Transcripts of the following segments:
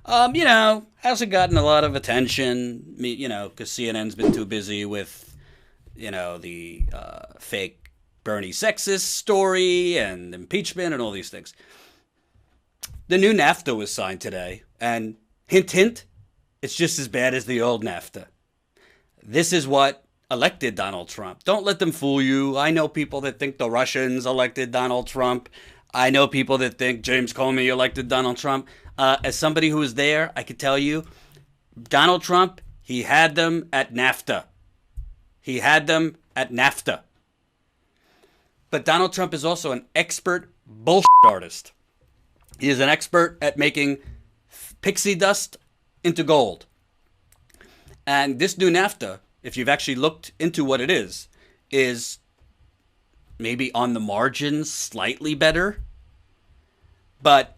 Hasn't gotten a lot of attention, because CNN's been too busy with, the fake Bernie sexist story and impeachment and all these things. The new NAFTA was signed today, and hint, hint, it's just as bad as the old NAFTA. This is what elected Donald Trump. Don't let them fool you. I know people that think the Russians elected Donald Trump. I know people that think James Comey elected Donald Trump. As somebody who was there, I could tell you, Donald Trump, he had them at NAFTA. He had them at NAFTA. But Donald Trump is also an expert bullshit artist. He is an expert at making pixie dust into gold. And this new NAFTA, if you've actually looked into what it is maybe on the margins slightly better. But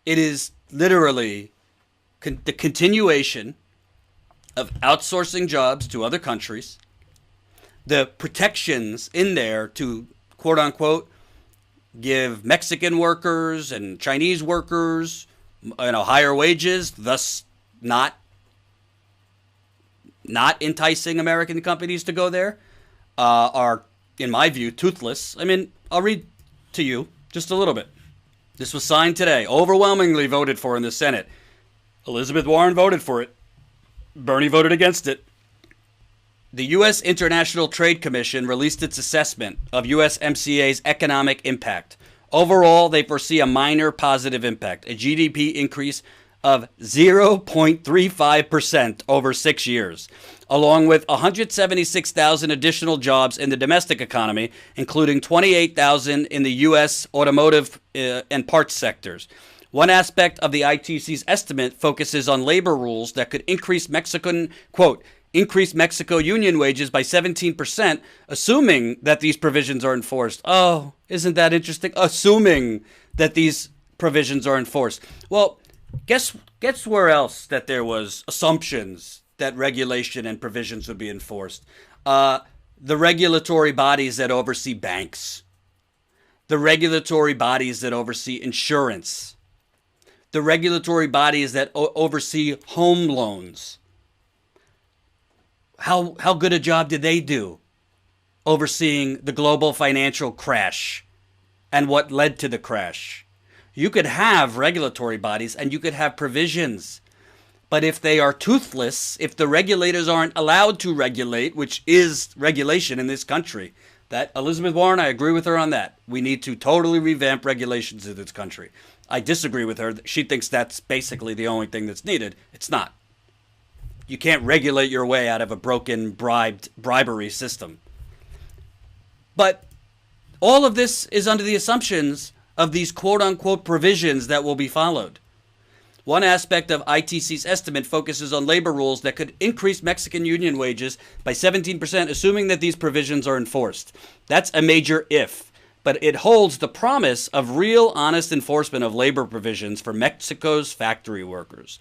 it is literally the continuation of outsourcing jobs to other countries. The protections in there to, quote unquote, give Mexican workers and Chinese workers, higher wages, thus not enticing American companies to go there, are, in my view, toothless. I mean, I'll read to you just a little bit. This was signed today, overwhelmingly voted for in the Senate. Elizabeth Warren voted for it. Bernie voted against it. The U.S. International Trade Commission released its assessment of USMCA's economic impact. Overall, they foresee a minor positive impact, a GDP increase of 0.35% over 6 years, along with 176,000 additional jobs in the domestic economy, including 28,000 in the U.S. automotive and parts sectors. One aspect of the ITC's estimate focuses on labor rules that could increase Mexico union wages by 17%, assuming that these provisions are enforced. Oh, isn't that interesting? Assuming that these provisions are enforced. Well, guess where else that there was assumptions that regulation and provisions would be enforced? The regulatory bodies that oversee banks, the regulatory bodies that oversee insurance, the regulatory bodies that oversee home loans. How good a job did they do overseeing the global financial crash and what led to the crash? You could have regulatory bodies and you could have provisions. But if they are toothless, if the regulators aren't allowed to regulate, which is regulation in this country, that Elizabeth Warren, I agree with her on that. We need to totally revamp regulations in this country. I disagree with her. She thinks that's basically the only thing that's needed. It's not. You can't regulate your way out of a broken bribery system. But all of this is under the assumptions of these quote-unquote provisions that will be followed. One aspect of ITC's estimate focuses on labor rules that could increase Mexican union wages by 17%, assuming that these provisions are enforced. That's a major if, but it holds the promise of real, honest enforcement of labor provisions for Mexico's factory workers.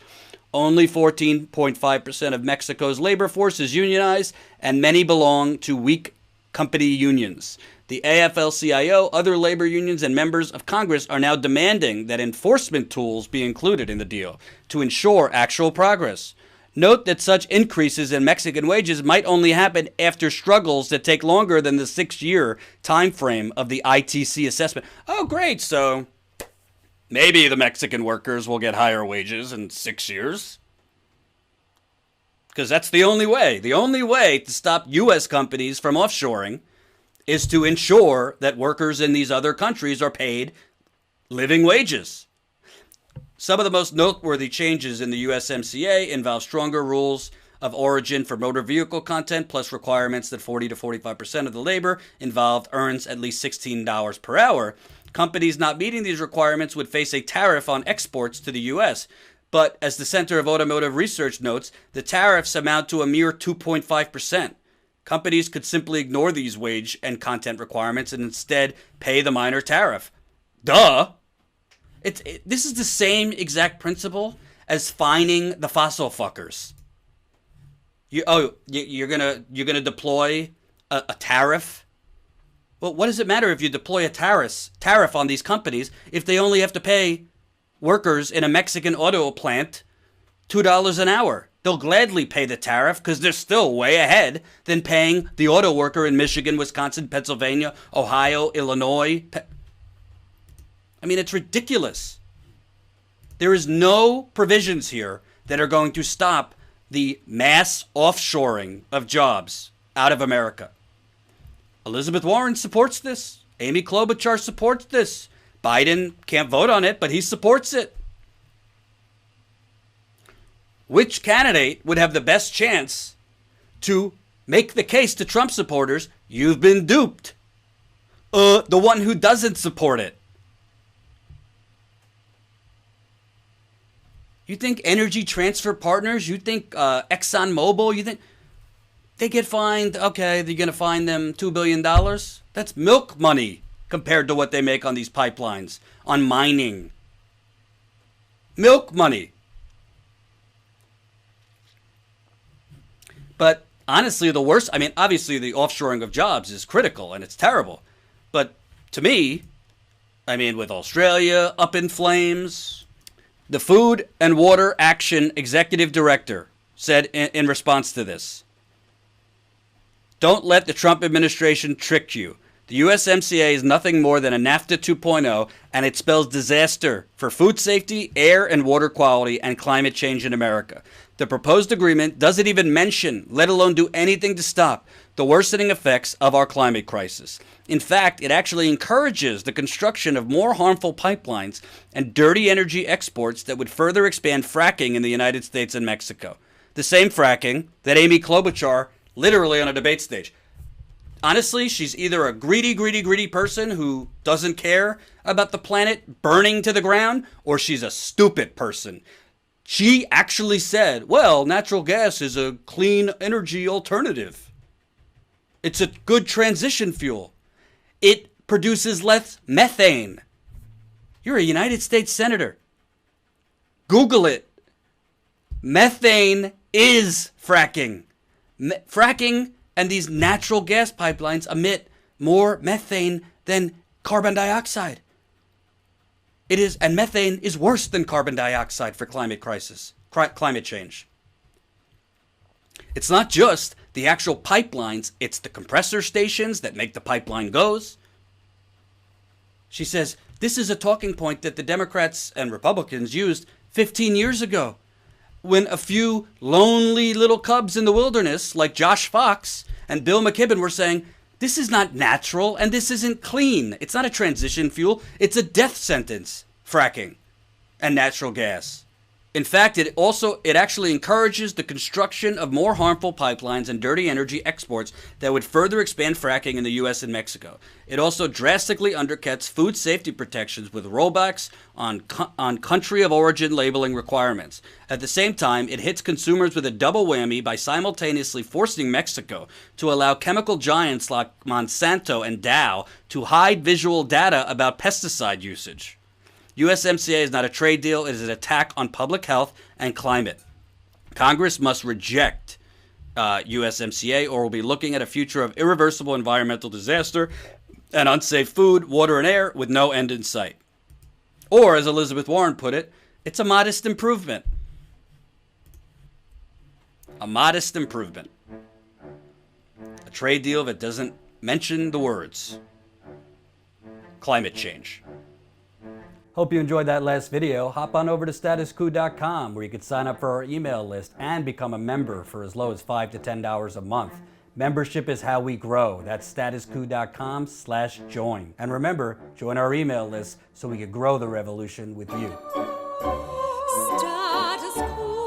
Only 14.5% of Mexico's labor force is unionized, and many belong to weak company unions. The AFL-CIO, other labor unions, and members of Congress are now demanding that enforcement tools be included in the deal to ensure actual progress. Note that such increases in Mexican wages might only happen after struggles that take longer than the 6-year time frame of the ITC assessment. Oh, great. So maybe the Mexican workers will get higher wages in 6 years. Because that's the only way. The only way to stop U.S. companies from offshoring is to ensure that workers in these other countries are paid living wages. Some of the most noteworthy changes in the USMCA involve stronger rules of origin for motor vehicle content, plus requirements that 40 to 45% of the labor involved earns at least $16 per hour. Companies not meeting these requirements would face a tariff on exports to the U.S., but as the Center of Automotive Research notes, the tariffs amount to a mere 2.5%. Companies could simply ignore these wage and content requirements and instead pay the minor tariff. Duh! This is the same exact principle as fining the fossil fuckers. You're gonna deploy a tariff? Well, what does it matter if you deploy a tariff on these companies if they only have to pay workers in a Mexican auto plant $2 an hour. They'll gladly pay the tariff because they're still way ahead than paying the auto worker in Michigan, Wisconsin, Pennsylvania, Ohio, Illinois. I mean, it's ridiculous. There is no provisions here that are going to stop the mass offshoring of jobs out of America. Elizabeth Warren supports this. Amy Klobuchar supports this. Biden can't vote on it, but he supports it. Which candidate would have the best chance to make the case to Trump supporters, you've been duped? The one who doesn't support it. You think Energy Transfer Partners, you think ExxonMobil, you think they get fined, okay, they're going to fine them $2 billion? That's milk money compared to what they make on these pipelines, on mining. Milk money. But honestly, the worst, I mean, obviously the offshoring of jobs is critical and it's terrible. But to me, I mean, with Australia up in flames, the Food and Water Action Executive Director said in response to this, don't let the Trump administration trick you. The USMCA is nothing more than a NAFTA 2.0, and it spells disaster for food safety, air and water quality, and climate change in America. The proposed agreement doesn't even mention, let alone do anything to stop, the worsening effects of our climate crisis. In fact, it actually encourages the construction of more harmful pipelines and dirty energy exports that would further expand fracking in the United States and Mexico. The same fracking that Amy Klobuchar, literally on a debate stage. Honestly, she's either a greedy person who doesn't care about the planet burning to the ground, or she's a stupid person. She actually said, well, natural gas is a clean energy alternative. It's a good transition fuel. It produces less methane. You're a United States senator. Google it. Methane is fracking. Fracking and these natural gas pipelines emit more methane than carbon dioxide. It is, and methane is worse than carbon dioxide for climate change. It's not just the actual pipelines, it's the compressor stations that make the pipeline goes. She says, this is a talking point that the Democrats and Republicans used 15 years ago, when a few lonely little cubs in the wilderness, like Josh Fox and Bill McKibben, were saying, this is not natural and this isn't clean. It's not a transition fuel. It's a death sentence, fracking and natural gas. In fact, it actually encourages the construction of more harmful pipelines and dirty energy exports that would further expand fracking in the U.S. and Mexico. It also drastically undercuts food safety protections with rollbacks on country of origin labeling requirements. At the same time, it hits consumers with a double whammy by simultaneously forcing Mexico to allow chemical giants like Monsanto and Dow to hide visual data about pesticide usage. USMCA is not a trade deal. It is an attack on public health and climate. Congress must reject USMCA, or we'll be looking at a future of irreversible environmental disaster and unsafe food, water, and air with no end in sight. Or, as Elizabeth Warren put it, it's a modest improvement. A modest improvement. A trade deal that doesn't mention the words climate change. Hope you enjoyed that last video. Hop on over to statuscoup.com where you can sign up for our email list and become a member for as low as $5 to $10 a month. Membership is how we grow. That's statuscoup.com/join. And remember, join our email list so we can grow the revolution with you. Status Coup.